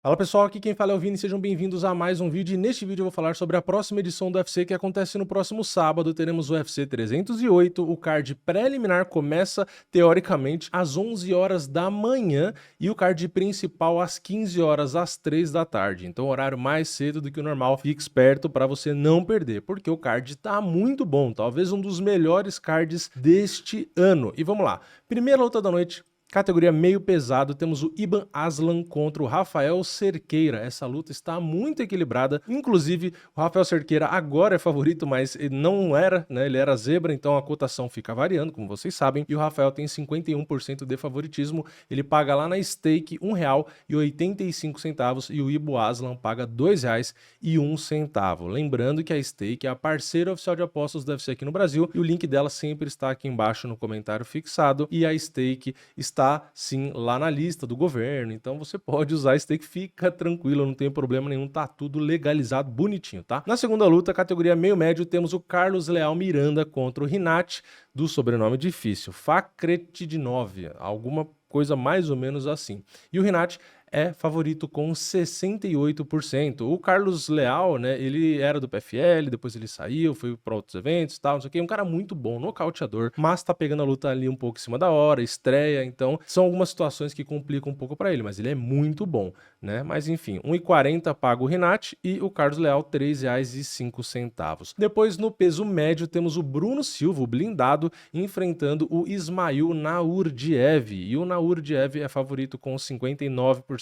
Fala pessoal, aqui quem fala é o Vini, sejam bem-vindos a mais um vídeo e neste vídeo eu vou falar sobre a próxima edição do UFC que acontece no próximo sábado. Teremos o UFC 308, o card preliminar começa teoricamente às 11 horas da manhã e o card principal às 15 horas, às 3 da tarde. Então horário mais cedo do que o normal, fique esperto para você não perder, porque o card tá muito bom, talvez um dos melhores cards deste ano. E vamos lá, primeira luta da noite. Categoria meio pesado, temos o Iban Aslan contra o Rafael Cerqueira. Essa luta está muito equilibrada. Inclusive, o Rafael Cerqueira agora é favorito, mas ele não era, né? Ele era zebra, então a cotação fica variando, como vocês sabem. E o Rafael tem 51% de favoritismo. Ele paga lá na stake R$1,85 e o Iban Aslan paga R$2,01. Lembrando que a stake é a parceira oficial de apostas do UFC aqui no Brasil e o link dela sempre está aqui embaixo no comentário fixado. E a stake está sim lá na lista do governo, então você pode usar esse take, fica tranquilo, não tem problema nenhum, tá tudo legalizado bonitinho, tá? Na segunda luta, categoria meio médio, temos o Carlos Leal Miranda contra o Rinat, do sobrenome difícil, Fakhretdinov, alguma coisa mais ou menos assim. E o Rinat é favorito com 68%. O Carlos Leal, né, ele era do PFL, depois ele saiu, foi para outros eventos e tal, não sei o que, um cara muito bom, nocauteador, mas tá pegando a luta ali um pouco em cima da hora, estreia, então são algumas situações que complicam um pouco para ele, mas ele é muito bom, né? Mas enfim, 1,40 paga o Rinat e o Carlos Leal R$3,05. Depois no peso médio temos o Bruno Silva, o blindado, enfrentando o Ismail Naurdiev, e o Naurdiev é favorito com 59%.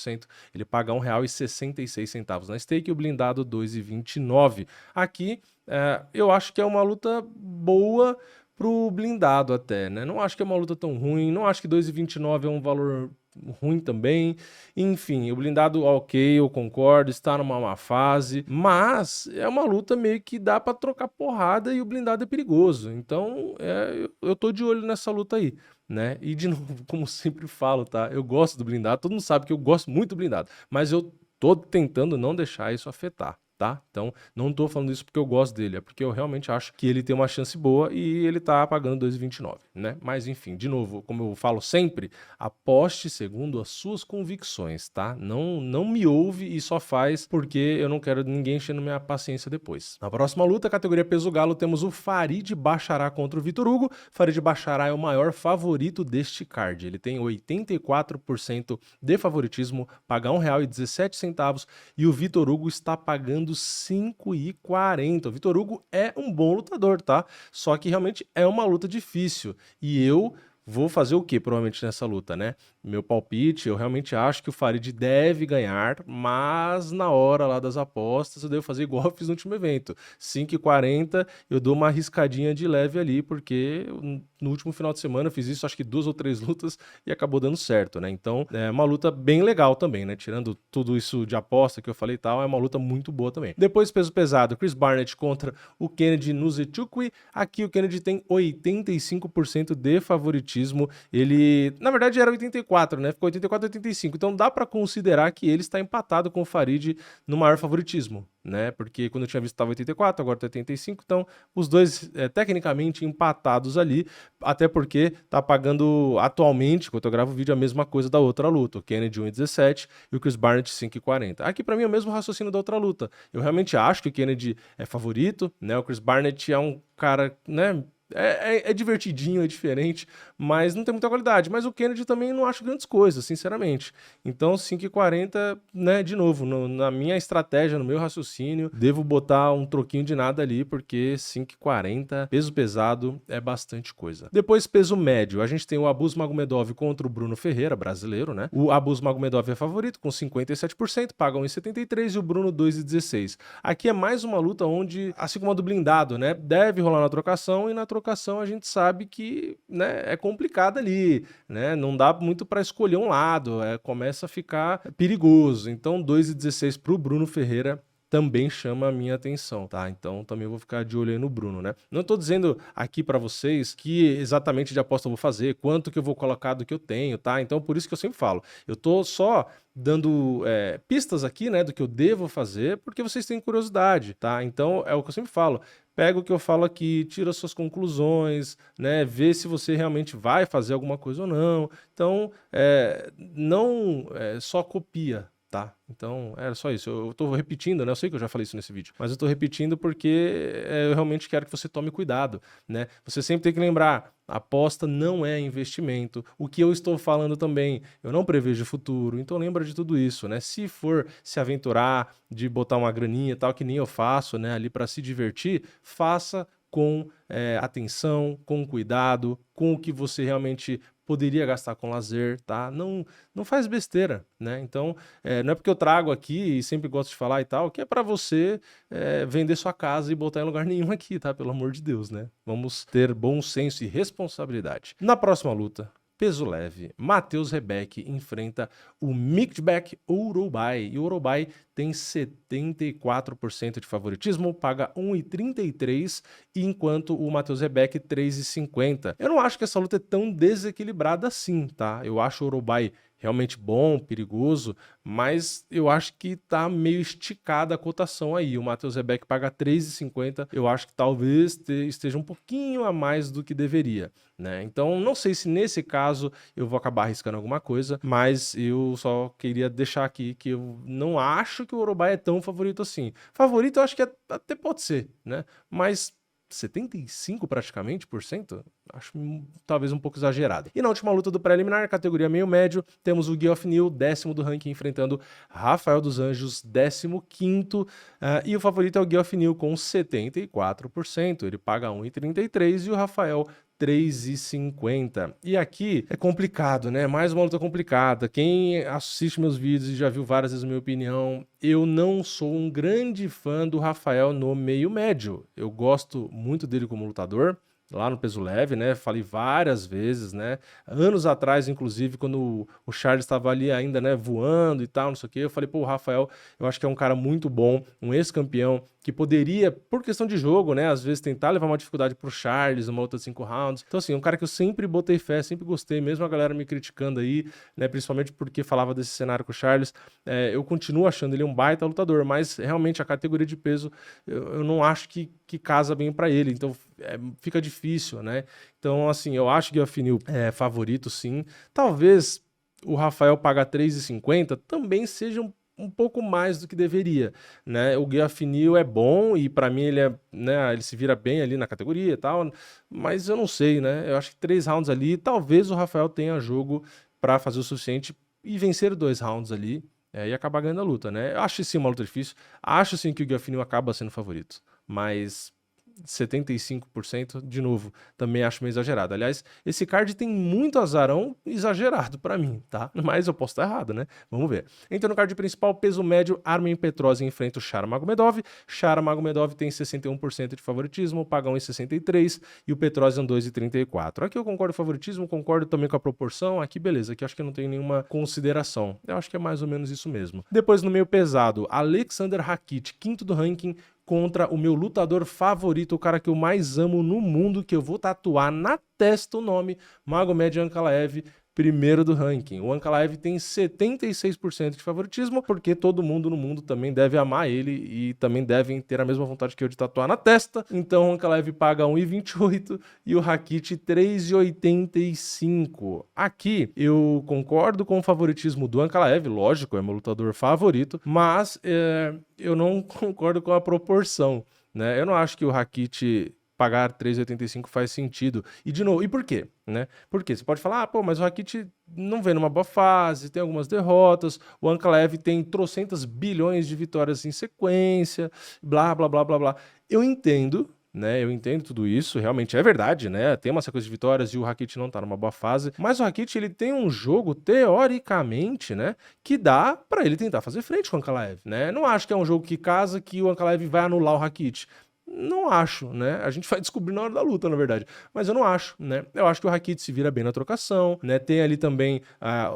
Ele paga R$1,66 na stake e o blindado R$2,29. Aqui eu acho que é uma luta boa pro blindado até, né? Não acho que é uma luta tão ruim, não acho que 2,29 é um valor ruim também. Enfim, o blindado, ok, eu concordo, está numa má fase, mas é uma luta meio que dá para trocar porrada e o blindado é perigoso. Então, eu tô de olho nessa luta aí, né? E de novo, como sempre falo, tá? Eu gosto do blindado, todo mundo sabe que eu gosto muito do blindado, mas eu tô tentando não deixar isso afetar, tá? Então, não tô falando isso porque eu gosto dele, é porque eu realmente acho que ele tem uma chance boa e ele tá pagando 2,29, né? Mas enfim, de novo, como eu falo sempre, aposte segundo as suas convicções, tá? Não me ouve e só faz porque eu não quero ninguém enchendo minha paciência depois. Na próxima luta, categoria peso galo, temos o Farid Bashará contra o Vitor Hugo. Farid Bashará é o maior favorito deste card. Ele tem 84% de favoritismo, paga R$1,17 e o Vitor Hugo está pagando R$5,40. O Vitor Hugo é um bom lutador, tá? Só que realmente é uma luta difícil e eu vou fazer o que provavelmente nessa luta, né? Meu palpite, eu realmente acho que o Farid deve ganhar, mas na hora lá das apostas eu devo fazer igual eu fiz no último evento. 5,40 eu dou uma arriscadinha de leve ali, porque no último final de semana eu fiz isso, acho que 2 ou 3 lutas e acabou dando certo, né? Então é uma luta bem legal também, né? Tirando tudo isso de aposta que eu falei e tal, é uma luta muito boa também. Depois, peso pesado, Chris Barnett contra o Kennedy Nzechukwu. Aqui o Kennedy tem 85% de favoritismo. Ele, na verdade, era 84, né? Ficou 84, 85. Então dá para considerar que ele está empatado com o Farid no maior favoritismo, né? Porque quando eu tinha visto estava 84, agora tá 85. Então os dois tecnicamente empatados ali, até porque tá pagando atualmente, quando eu gravo o vídeo, a mesma coisa da outra luta. O Kennedy 1,17 e o Chris Barnett 5,40. Aqui para mim é o mesmo raciocínio da outra luta. Eu realmente acho que o Kennedy é favorito, né? O Chris Barnett é um cara, né? É divertidinho, é diferente, mas não tem muita qualidade. Mas o Kennedy também não acho grandes coisas, sinceramente. Então, 5,40, né, de novo, na minha estratégia, no meu raciocínio, devo botar um troquinho de nada ali, porque 5,40, peso pesado, é bastante coisa. Depois, peso médio, a gente tem o Abus Magomedov contra o Bruno Ferreira, brasileiro, né? O Abus Magomedov é favorito, com 57%, paga 1,73 e o Bruno 2,16. Aqui é mais uma luta onde, assim como a do blindado, né, deve rolar na trocação e na trocação a gente sabe que, né, é complicado ali, né? Não dá muito para escolher um lado, começa a ficar perigoso. Então 2,16 para o Bruno Ferreira também chama a minha atenção, tá? Então também vou ficar de olho aí no Bruno, né? Não tô dizendo aqui para vocês que exatamente de aposta eu vou fazer, quanto que eu vou colocar do que eu tenho, tá? Então por isso que eu sempre falo, eu tô só dando pistas aqui, né, do que eu devo fazer, porque vocês têm curiosidade, tá? Então é o que eu sempre falo, pega o que eu falo aqui, tira suas conclusões, né, vê se você realmente vai fazer alguma coisa ou não. Então, não só copia, tá? Então, era só isso. Eu tô repetindo, né? Eu sei que eu já falei isso nesse vídeo, mas eu tô repetindo porque eu realmente quero que você tome cuidado, né? Você sempre tem que lembrar, aposta não é investimento. O que eu estou falando também, eu não prevejo o futuro, então lembra de tudo isso, né? Se for se aventurar de botar uma graninha e tal, que nem eu faço, né? Ali para se divertir, faça com atenção, com cuidado, com o que você realmente poderia gastar com lazer, tá? Não faz besteira, né? Então, não é porque eu trago aqui e sempre gosto de falar e tal, que é para você vender sua casa e botar em lugar nenhum aqui, tá? Pelo amor de Deus, né? Vamos ter bom senso e responsabilidade. Na próxima luta, peso leve, Matheus Rebeck enfrenta o Mikbek Urubai. E o Urubai tem 74% de favoritismo, paga 1,33, enquanto o Matheus Rebeck 3,50. Eu não acho que essa luta é tão desequilibrada assim, tá? Eu acho o Urubai realmente bom, perigoso, mas eu acho que tá meio esticada a cotação aí. O Matheus Rebeck paga 3,50, eu acho que talvez esteja um pouquinho a mais do que deveria, né? Então, não sei se nesse caso eu vou acabar arriscando alguma coisa, mas eu só queria deixar aqui que eu não acho que o Urubai é tão favorito assim. Favorito eu acho que até pode ser, né? Mas 75 praticamente por cento, acho talvez um pouco exagerado. E na última luta do preliminar, categoria meio médio, temos o Geoff Neal, 10º do ranking, enfrentando Rafael dos Anjos, 15º, e o favorito é o Geoff Neal com 74%, ele paga 1,33 e o Rafael 3,50. E aqui é complicado, né? Mais uma luta complicada. Quem assiste meus vídeos e já viu várias vezes a minha opinião, eu não sou um grande fã do Rafael no meio médio. Eu gosto muito dele como lutador, lá no peso leve, né? Falei várias vezes, né? Anos atrás, inclusive, quando o Charles estava ali ainda, né, voando e tal, não sei o quê, eu falei, pô, o Rafael, eu acho que é um cara muito bom, um ex-campeão, que poderia, por questão de jogo, né, às vezes tentar levar uma dificuldade pro Charles, uma luta de 5 rounds. Então, assim, um cara que eu sempre botei fé, sempre gostei, mesmo a galera me criticando aí, né, principalmente porque falava desse cenário com o Charles, eu continuo achando ele um baita lutador, mas realmente a categoria de peso eu não acho que casa bem para ele, então fica difícil, né? Então, assim, eu acho que o Geoff Neal é favorito, sim. Talvez o Rafael pagar 3,50 também seja um pouco mais do que deveria, né? O Geoff Neal é bom e para mim ele né, ele se vira bem ali na categoria e tal, mas eu não sei, né? Eu acho que 3 rounds ali, talvez o Rafael tenha jogo para fazer o suficiente e vencer 2 rounds ali e acabar ganhando a luta, né? Eu acho sim uma luta difícil, acho sim que o Geoff Neal acaba sendo favorito, mas 75%, de novo, também acho meio exagerado. Aliás, esse card tem muito azarão exagerado pra mim, tá? Mas eu posso estar errado, né? Vamos ver. Então, no card principal, peso médio, Armen Petrosyan enfrenta o Shamar Magomedov. Shamar Magomedov tem 61% de favoritismo, paga 1,63 e o Petrosyan 2,34. Aqui eu concordo com o favoritismo, concordo também com a proporção. Aqui, beleza, aqui acho que não tem nenhuma consideração. Eu acho que é mais ou menos isso mesmo. Depois, no meio pesado, Alexander Rakic, 5º do ranking, contra o meu lutador favorito, o cara que eu mais amo no mundo, que eu vou tatuar na testa o nome, Magomed Ankalaev, 1º do ranking. O Ankalaev tem 76% de favoritismo, porque todo mundo no mundo também deve amar ele e também devem ter a mesma vontade que eu de tatuar na testa. Então o Ankalaev paga 1,28 e o Rakic 3,85. Aqui eu concordo com o favoritismo do Ankalaev, lógico, é meu lutador favorito, mas eu não concordo com a proporção, né? Eu não acho que o Rakic pagar 3,85 faz sentido. E de novo, e por quê? Né? Porque você pode falar, pô, mas o Rakic não vem numa boa fase, tem algumas derrotas, o Ankalaev tem trocentas bilhões de vitórias em sequência, blá, blá, blá, blá, blá. Eu entendo, né? Eu entendo tudo isso, realmente é verdade, né? Tem uma sequência de vitórias e o Rakic não tá numa boa fase, mas o Rakic, ele tem um jogo, teoricamente, né, que dá pra ele tentar fazer frente com o Ankalaev, né? Não acho que é um jogo que casa que o Ankalaev vai anular o Rakic. Não acho, né? A gente vai descobrir na hora da luta, na verdade. Mas eu não acho, né? Eu acho que o Rakic se vira bem na trocação, né? Tem ali também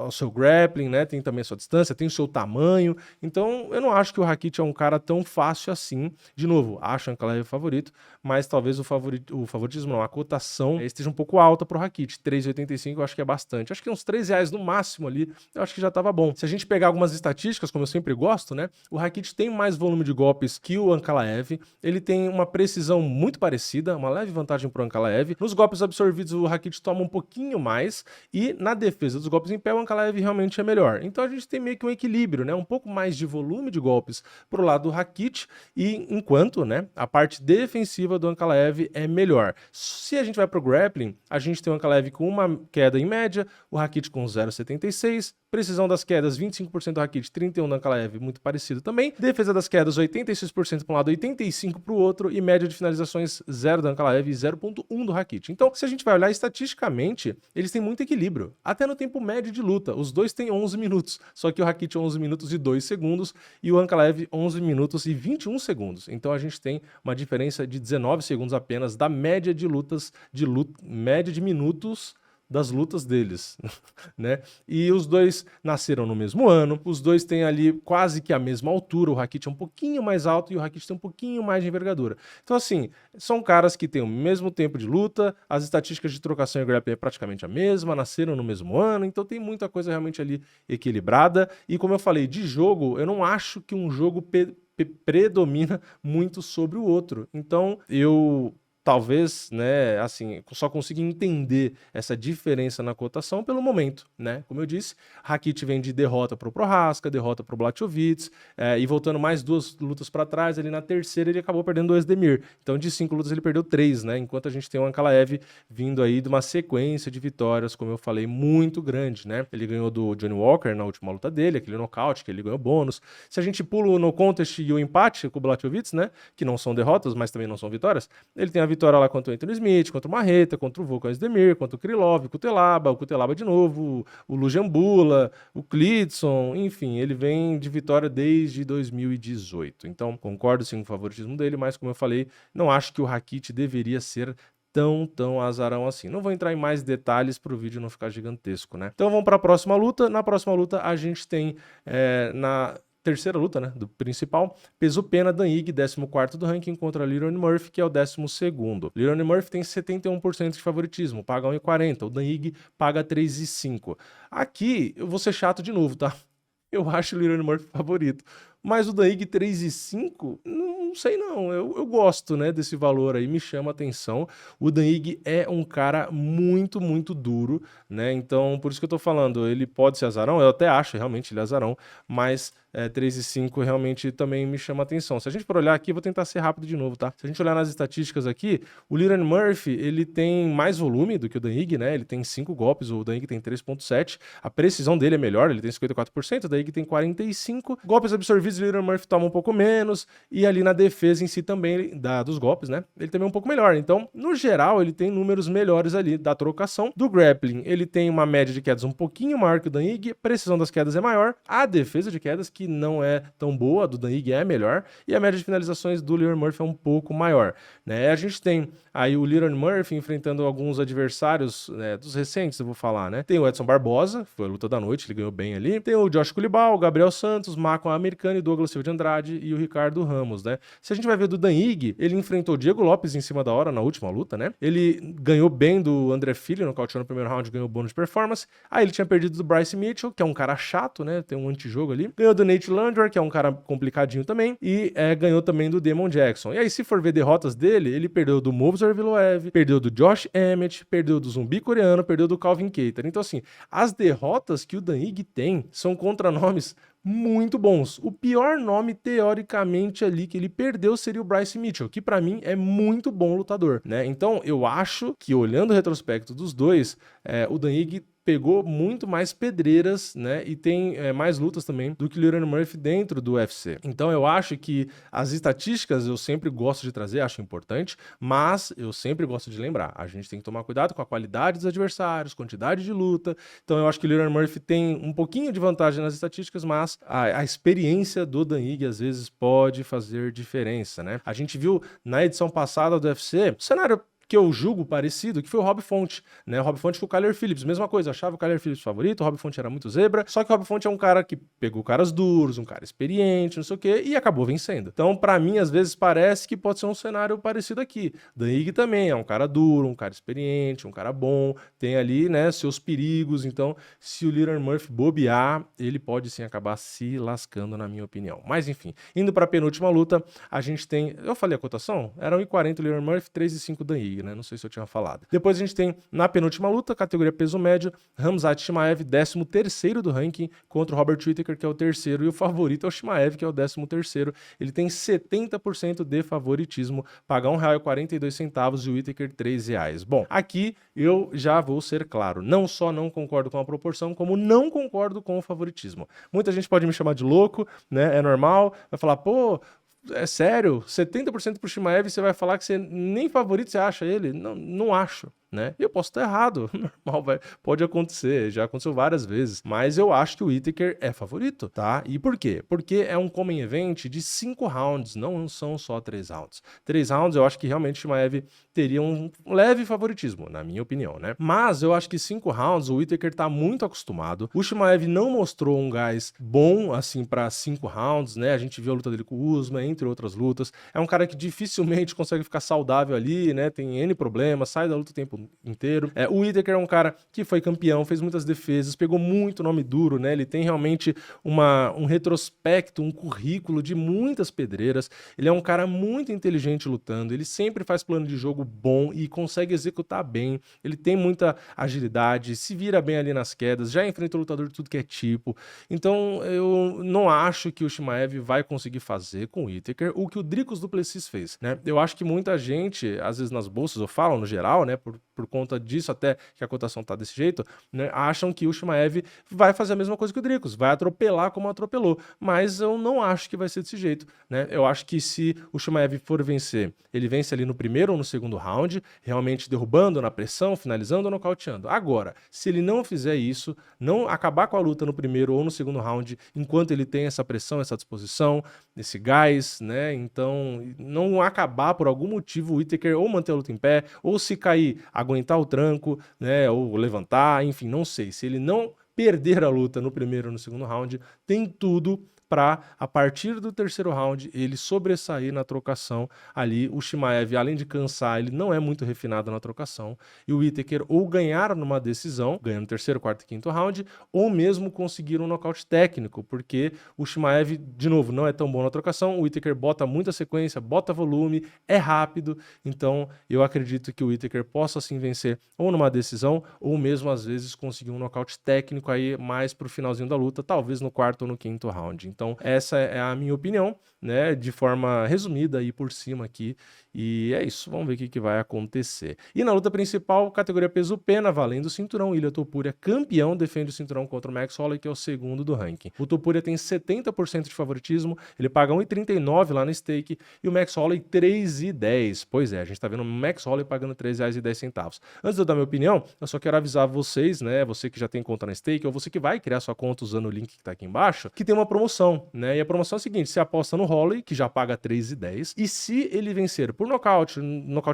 o seu grappling, né? Tem também a sua distância, tem o seu tamanho. Então, eu não acho que o Rakic é um cara tão fácil assim. De novo, acho o Ankalaev favorito, mas talvez o favoritismo não, a cotação esteja um pouco alta pro Rakic. 3,85 eu acho que é bastante. Acho que uns R$3 no máximo ali, eu acho que já tava bom. Se a gente pegar algumas estatísticas, como eu sempre gosto, né? O Rakic tem mais volume de golpes que o Ankalaev, ele tem uma uma precisão muito parecida, uma leve vantagem pro Ankalaev. Nos golpes absorvidos, o Rakit toma um pouquinho mais, e na defesa dos golpes em pé, o Ankalaev realmente é melhor. Então a gente tem meio que um equilíbrio, né? Um pouco mais de volume de golpes pro lado do Rakit, e enquanto, né, a parte defensiva do Ankalaev é melhor. Se a gente vai pro grappling, a gente tem o Ankalaev com uma queda em média, o Rakit com 0,76, precisão das quedas 25% do Rakit, 31% do Ankalaev, muito parecido também. Defesa das quedas 86% para um lado, 85% para o outro, e média de finalizações 0 do Ankalaev e 0,1 do Rakit. Então, se a gente vai olhar estatisticamente, eles têm muito equilíbrio. Até no tempo médio de luta, os dois têm 11 minutos, só que o Rakit 11 minutos e 2 segundos e o Ankalaev 11 minutos e 21 segundos. Então a gente tem uma diferença de 19 segundos apenas da média de lutas, média de minutos das lutas deles, né? E os dois nasceram no mesmo ano, os dois têm ali quase que a mesma altura, o Rakit é um pouquinho mais alto e o Rakit tem um pouquinho mais de envergadura. Então assim, são caras que têm o mesmo tempo de luta, as estatísticas de trocação e grappling é praticamente a mesma, nasceram no mesmo ano, então tem muita coisa realmente ali equilibrada, e como eu falei, de jogo, eu não acho que um jogo predomina muito sobre o outro. Então eu talvez, né, assim, só consiga entender essa diferença na cotação pelo momento, né? Como eu disse, Rakit vem de derrota pro Prohaska, derrota pro Blachowicz, e voltando mais 2 lutas para trás, ali na terceira ele acabou perdendo o Özdemir. Então de 5 lutas ele perdeu 3, né? Enquanto a gente tem o Ankalaev vindo aí de uma sequência de vitórias, como eu falei, muito grande, né? Ele ganhou do Johnny Walker na última luta dele, aquele nocaute que ele ganhou bônus. Se a gente pula no contest e o empate com o Blachowicz, né, que não são derrotas, mas também não são vitórias, ele tem a vitória lá contra o Anthony Smith, contra o Marreta, contra o Volkan Özdemir, contra o Krylov, o Kutelaba de novo, o Lujanbula, o Klidson, enfim, ele vem de vitória desde 2018. Então, concordo sim com o favoritismo dele, mas como eu falei, não acho que o Rakit deveria ser tão azarão assim. Não vou entrar em mais detalhes para o vídeo não ficar gigantesco, né? Então vamos para a próxima luta. Na próxima luta a gente tem na terceira luta, né, do principal, peso pena, Dan Ige, 14º do ranking contra Leroy Murphy, que é o 12º. Leroy Murphy tem 71% de favoritismo, paga 1,40, o Dan Ige paga 3,5. Aqui eu vou ser chato de novo, tá? Eu acho o Leroy Murphy favorito, mas o Dan Ige 3,5, não sei não, eu gosto, né, desse valor aí, me chama atenção. O Dan Ige é um cara muito duro, né, então por isso que eu tô falando, ele pode ser azarão, eu até acho realmente ele é azarão, mas 3,5 realmente também me chama atenção. Se a gente for olhar aqui, vou tentar ser rápido de novo, tá? Se a gente olhar nas estatísticas aqui, o Leroy Murphy, ele tem mais volume do que o Dan Ige, né? Ele tem 5 golpes, o Dan Ige tem 3,7. A precisão dele é melhor, ele tem 54%, o Dan Ige tem 45%. Golpes absorvidos, o Leroy Murphy toma um pouco menos, e ali na defesa em si também, dos golpes, né? Ele também é um pouco melhor. Então, no geral, ele tem números melhores ali da trocação. Do grappling, ele tem uma média de quedas um pouquinho maior que o Dan Ige, precisão das quedas é maior, a defesa de quedas, que não é tão boa, a do Dan Ige é melhor, e a média de finalizações do Leroy Murphy é um pouco maior, né? A gente tem aí o Leroy Murphy enfrentando alguns adversários, né, dos recentes, eu vou falar, né? Tem o Edson Barbosa, foi a luta da noite, ele ganhou bem ali. Tem o Josh Culibal, o Gabriel Santos, Macon Americano e Douglas Silva de Andrade e o Ricardo Ramos, né? Se a gente vai ver do Dan Ige, ele enfrentou o Diego Lopes em cima da hora na última luta, né? Ele ganhou bem do André Filho, nocauteou no primeiro round, ganhou bônus de performance. Aí ele tinha perdido do Bryce Mitchell, que é um cara chato, né? Tem um antijogo ali. Ganhou do Nate Landwehr, que é um cara complicadinho também, e ganhou também do Damon Jackson. E aí, se for ver derrotas dele, ele perdeu do Movsar Viloev, perdeu do Josh Emmett, perdeu do zumbi coreano, perdeu do Calvin Kattar. Então, assim, as derrotas que o Dan Ige tem são contra nomes muito bons. O pior nome, teoricamente, ali que ele perdeu seria o Bryce Mitchell, que pra mim é muito bom lutador, né? Então, eu acho que, olhando o retrospecto dos dois, o Dan Ige pegou muito mais pedreiras, né, e tem mais lutas também do que o Leroy Murphy dentro do UFC. Então eu acho que as estatísticas eu sempre gosto de trazer, acho importante, mas eu sempre gosto de lembrar, a gente tem que tomar cuidado com a qualidade dos adversários, quantidade de luta. Então eu acho que o Leroy Murphy tem um pouquinho de vantagem nas estatísticas, mas a experiência do Dan Ige às vezes pode fazer diferença, né? A gente viu na edição passada do UFC, cenário que eu julgo parecido, que foi o Rob Font, né? O Rob Font com o Kyler Phillips, mesma coisa, eu achava o Kyler Phillips favorito, o Rob Font era muito zebra, só que o Rob Font é um cara que pegou caras duros, um cara experiente, não sei o quê, e acabou vencendo. Então, pra mim, às vezes parece que pode ser um cenário parecido aqui. Dan Higg também é um cara duro, um cara experiente, um cara bom, tem ali, né, seus perigos, então, se o Leonard Murphy bobear, ele pode sim acabar se lascando, na minha opinião. Mas, enfim, indo pra penúltima luta, a gente tem, eu falei a cotação? Era 1,40 o Leonard Murphy, 3,5 Dan Higg, né, não sei se eu tinha falado. Depois a gente tem, na penúltima luta, categoria peso médio, Khamzat Chimaev, 13º do ranking, contra o Robert Whittaker, que é o terceiro, e o favorito é o Chimaev, que é o 13º. Ele tem 70% de favoritismo, pagar R$1,42 e o Whittaker R$3. Bom, aqui eu já vou ser claro, não só não concordo com a proporção, como não concordo com o favoritismo. Muita gente pode me chamar de louco, né, é normal, vai falar, pô, é sério, 70% pro Chimaev, você vai falar que você nem favorito você acha ele? Não, não acho. Né? Eu posso estar errado, normal, pode acontecer, já aconteceu várias vezes, mas eu acho que o Whittaker é favorito, tá? E por quê? Porque é um common event de 5 rounds, não são só 3 rounds. 3 rounds eu acho que realmente o Chimaev teria um leve favoritismo, na minha opinião, né? Mas eu acho que 5 rounds o Whittaker tá muito acostumado, o Chimaev não mostrou um gás bom, assim, para 5 rounds, né? A gente viu a luta dele com o Usman, entre outras lutas, é um cara que dificilmente consegue ficar saudável ali, né? Tem N problemas, sai da luta o tempo inteiro. O Whittaker é um cara que foi campeão, fez muitas defesas, pegou muito nome duro, né? Ele tem realmente um retrospecto, um currículo de muitas pedreiras. Ele é um cara muito inteligente lutando, ele sempre faz plano de jogo bom e consegue executar bem. Ele tem muita agilidade, se vira bem ali nas quedas, já enfrenta o lutador de tudo que é tipo. Então, eu não acho que o Chimaev vai conseguir fazer com o Whittaker o que o Dricus du Plessis fez, né? Eu acho que muita gente, às vezes nas bolsas, ou falam no geral, né, por conta disso até que a cotação tá desse jeito, né, acham que o Chimaev vai fazer a mesma coisa que o Dricus, vai atropelar como atropelou, mas eu não acho que vai ser desse jeito, né? Eu acho que se o Chimaev for vencer, ele vence ali no primeiro ou no segundo round, realmente derrubando na pressão, finalizando ou nocauteando. Agora, se ele não fizer isso, não acabar com a luta no primeiro ou no segundo round, enquanto ele tem essa pressão, essa disposição, esse gás, né? Então, não acabar por algum motivo o Whittaker ou manter a luta em pé, ou se cair, aguentar o tranco, né? Ou levantar, enfim, não sei. Se ele não perder a luta no primeiro ou no segundo round, tem tudo para, a partir do terceiro round, ele sobressair na trocação ali. O Chimaev, além de cansar, ele não é muito refinado na trocação, e o Whittaker ou ganhar numa decisão, ganhando terceiro, quarto e quinto round, ou mesmo conseguir um nocaute técnico, porque o Chimaev, de novo, não é tão bom na trocação, o Whittaker bota muita sequência, bota volume, é rápido, então eu acredito que o Whittaker possa sim vencer ou numa decisão, ou mesmo às vezes conseguir um nocaute técnico aí mais pro finalzinho da luta, talvez no quarto ou no quinto round. Então, essa é a minha opinião, né, de forma resumida aí por cima aqui, e é isso, vamos ver o que vai acontecer. E na luta principal, categoria peso pena, valendo o cinturão, Ilia Topuria, campeão, defende o cinturão contra o Max Holloway, que é o segundo do ranking. O Topuria tem 70% de favoritismo, ele paga 1,39 lá no stake, e o Max Holloway 3,10. Pois é, a gente tá vendo o Max Holloway pagando R$3,10. Antes de eu dar minha opinião, eu só quero avisar vocês, né, você que já tem conta na stake, ou você que vai criar sua conta usando o link que tá aqui embaixo, que tem uma promoção, né, e a promoção é a seguinte, você aposta no Holloway, que já paga R$3,10, e se ele vencer por nocaute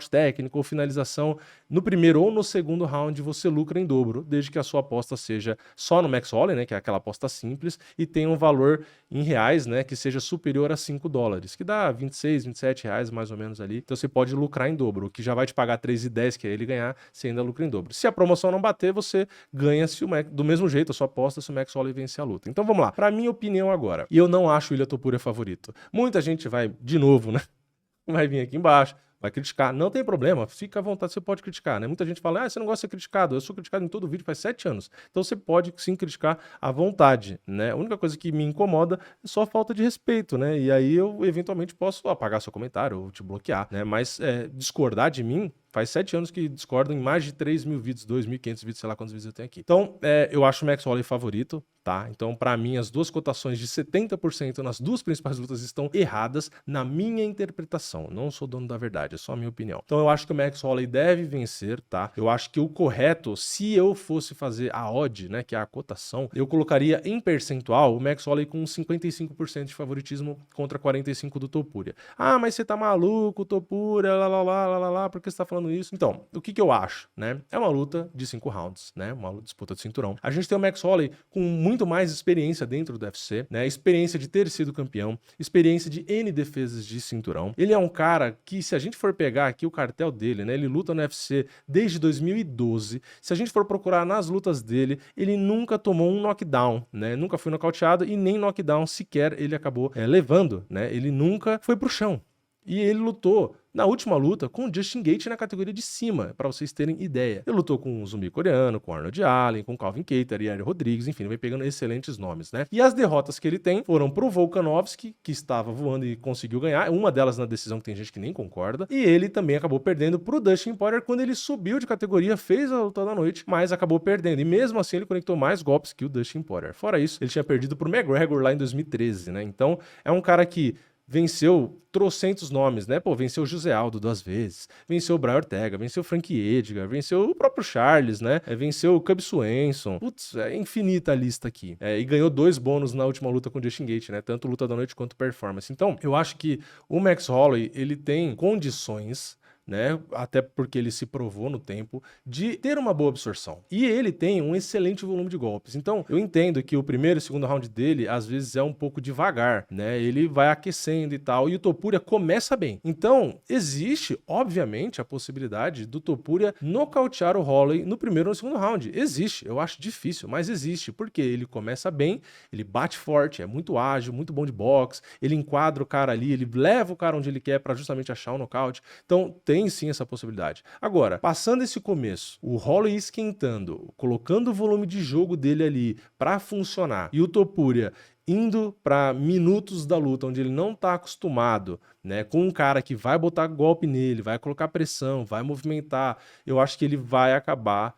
técnico ou finalização no primeiro ou no segundo round, você lucra em dobro, desde que a sua aposta seja só no Max Holloway, né, que é aquela aposta simples, e tenha um valor em reais, né, que seja superior a $5, que dá 26, 27 reais mais ou menos ali. Então você pode lucrar em dobro, o que já vai te pagar 3,10, que é ele ganhar, você ainda lucra em dobro. Se a promoção não bater, você ganha se o Max, do mesmo jeito, a sua aposta se o Max Holloway vencer a luta. Então vamos lá, para minha opinião agora, e eu não acho o Ilia Topuria favorito. Muita gente vai, de novo, né, vai vir aqui embaixo, vai criticar, não tem problema, fica à vontade, você pode criticar, né? Muita gente fala, você não gosta de ser criticado, eu sou criticado em todo vídeo faz 7 anos, então você pode sim criticar à vontade, né? A única coisa que me incomoda é só a falta de respeito, né? E aí eu eventualmente posso apagar seu comentário ou te bloquear, né? Mas discordar de mim, faz 7 anos que discordam em mais de 3.000 vídeos, 2.500 vídeos, sei lá quantos vídeos eu tenho aqui. Então, eu acho o Max Holloway favorito, tá? Então, pra mim, as duas cotações de 70% nas duas principais lutas estão erradas na minha interpretação. Não sou dono da verdade, é só a minha opinião. Então, eu acho que o Max Holloway deve vencer, tá? Eu acho que o correto, se eu fosse fazer a odd, né, que é a cotação, eu colocaria em percentual o Max Holloway com 55% de favoritismo contra 45% do Topuria. Ah, mas você tá maluco, Topuria, lá, porque você tá falando falando isso. Então, o que eu acho, né? É uma luta de 5 rounds, né? Uma disputa de cinturão. A gente tem o Max Holloway com muito mais experiência dentro do UFC, né? Experiência de ter sido campeão, experiência de N defesas de cinturão. Ele é um cara que, se a gente for pegar aqui o cartel dele, né? Ele luta no UFC desde 2012. Se a gente for procurar nas lutas dele, ele nunca tomou um knockdown, né? Nunca foi nocauteado e nem knockdown sequer ele acabou levando, né? Ele nunca foi pro chão. E ele lutou na última luta com o Justin Gaethje na categoria de cima, para vocês terem ideia. Ele lutou com o zumbi coreano, com Arnold Allen, com Calvin Kattar e Yair Rodrigues, enfim, ele vem pegando excelentes nomes, né? E as derrotas que ele tem foram pro Volkanovski, que estava voando e conseguiu ganhar, uma delas na decisão que tem gente que nem concorda, e ele também acabou perdendo pro Dustin Poirier quando ele subiu de categoria, fez a luta da noite, mas acabou perdendo. E mesmo assim ele conectou mais golpes que o Dustin Poirier. Fora isso, ele tinha perdido pro McGregor lá em 2013, né? Então, é um cara que venceu trocentos nomes, né? Pô, venceu o José Aldo 2 vezes, venceu o Brian Ortega, venceu o Frankie Edgar, venceu o próprio Charles, né? Venceu o Cub Swanson. Putz, é infinita a lista aqui. E ganhou 2 bônus na última luta com o Justin Gaethje, né? Tanto luta da noite quanto performance. Então, eu acho que o Max Holloway, ele tem condições, né, até porque ele se provou no tempo, de ter uma boa absorção. E ele tem um excelente volume de golpes. Então, eu entendo que o primeiro e segundo round dele, às vezes, é um pouco devagar, né? Ele vai aquecendo e tal, e o Topuria começa bem. Então, existe, obviamente, a possibilidade do Topuria nocautear o Holloway no primeiro ou no segundo round. Existe, eu acho difícil, mas existe, porque ele começa bem, ele bate forte, é muito ágil, muito bom de boxe, ele enquadra o cara ali, ele leva o cara onde ele quer para justamente achar um nocaute. Então, tem sim essa possibilidade. Agora, passando esse começo, o Holloway esquentando, colocando o volume de jogo dele ali para funcionar e o Topuria indo para minutos da luta onde ele não está acostumado, né, com um cara que vai botar golpe nele, vai colocar pressão, vai movimentar, eu acho que ele vai acabar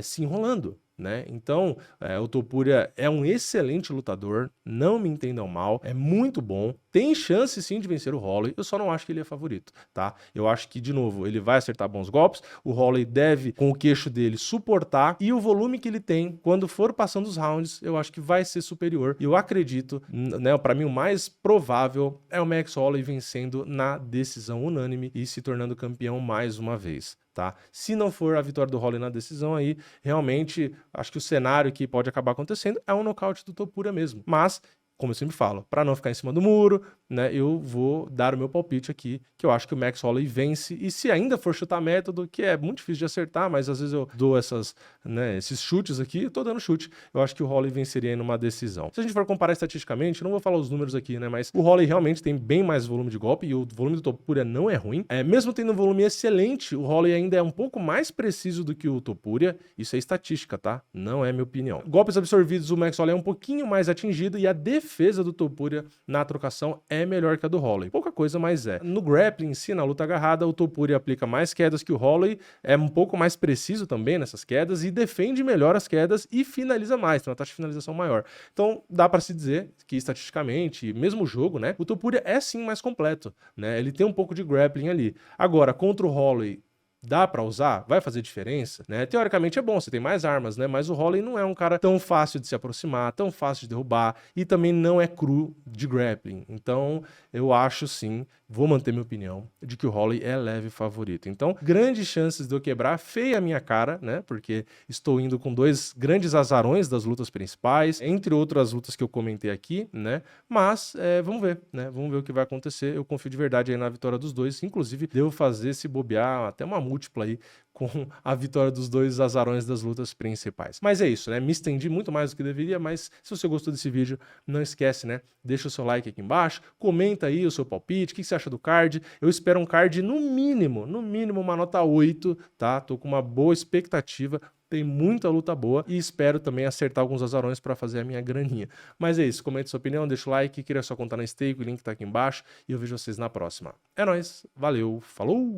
se enrolando, né? Então, o Topuria é um excelente lutador, não me entendam mal, é muito bom, tem chance sim de vencer o Holloway, eu só não acho que ele é favorito, tá? Eu acho que, de novo, ele vai acertar bons golpes, o Holloway deve, com o queixo dele, suportar, e o volume que ele tem, quando for passando os rounds, eu acho que vai ser superior, e eu acredito, né, para mim o mais provável é o Max Holloway vencendo na decisão unânime e se tornando campeão mais uma vez. Tá? Se não for a vitória do Holloway na decisão aí, realmente acho que o cenário que pode acabar acontecendo é um nocaute do Topuria mesmo. Mas, como eu sempre falo, para não ficar em cima do muro, né, eu vou dar o meu palpite aqui, que eu acho que o Max Holloway vence, e se ainda for chutar método, que é muito difícil de acertar, mas às vezes eu dou esses chutes aqui, eu tô dando chute, eu acho que o Holloway venceria em uma decisão. Se a gente for comparar estatisticamente, não vou falar os números aqui, né, mas o Holloway realmente tem bem mais volume de golpe, e o volume do Topuria não é ruim. Mesmo tendo um volume excelente, o Holloway ainda é um pouco mais preciso do que o Topuria, isso é estatística, tá? Não é minha opinião. Golpes absorvidos, o Max Holloway é um pouquinho mais atingido, e a defesa do Topuria na trocação é melhor que a do Holloway. Pouca coisa, mas é. No grappling em si, na luta agarrada, o Topuria aplica mais quedas que o Holloway, é um pouco mais preciso também nessas quedas e defende melhor as quedas e finaliza mais, tem uma taxa de finalização maior. Então, dá para se dizer que estatisticamente, mesmo o jogo, né, o Topuria é sim mais completo, né? Ele tem um pouco de grappling ali. Agora, contra o Holloway, dá pra usar? Vai fazer diferença? Né? Teoricamente é bom, você tem mais armas, né? Mas o Holloway não é um cara tão fácil de se aproximar, tão fácil de derrubar e também não é cru de grappling. Então, eu acho sim, vou manter minha opinião, de que o Holloway é leve favorito. Então, grandes chances de eu quebrar feia a minha cara, né? Porque estou indo com 2 grandes azarões das lutas principais, entre outras lutas que eu comentei aqui, né? Mas, vamos ver, né? Vamos ver o que vai acontecer. Eu confio de verdade aí na vitória dos dois. Inclusive, devo fazer, se bobear, até uma múltipla aí com a vitória dos 2 azarões das lutas principais. Mas é isso, né? Me estendi muito mais do que deveria, mas se você gostou desse vídeo, não esquece, né? Deixa o seu like aqui embaixo, comenta aí o seu palpite, o que você acha do card. Eu espero um card no mínimo uma nota 8, tá? Tô com uma boa expectativa. Tem muita luta boa e espero também acertar alguns azarões para fazer a minha graninha. Mas é isso, comente sua opinião, deixa o like, queria só contar na stake, o link tá aqui embaixo e eu vejo vocês na próxima. É nóis, valeu, falou!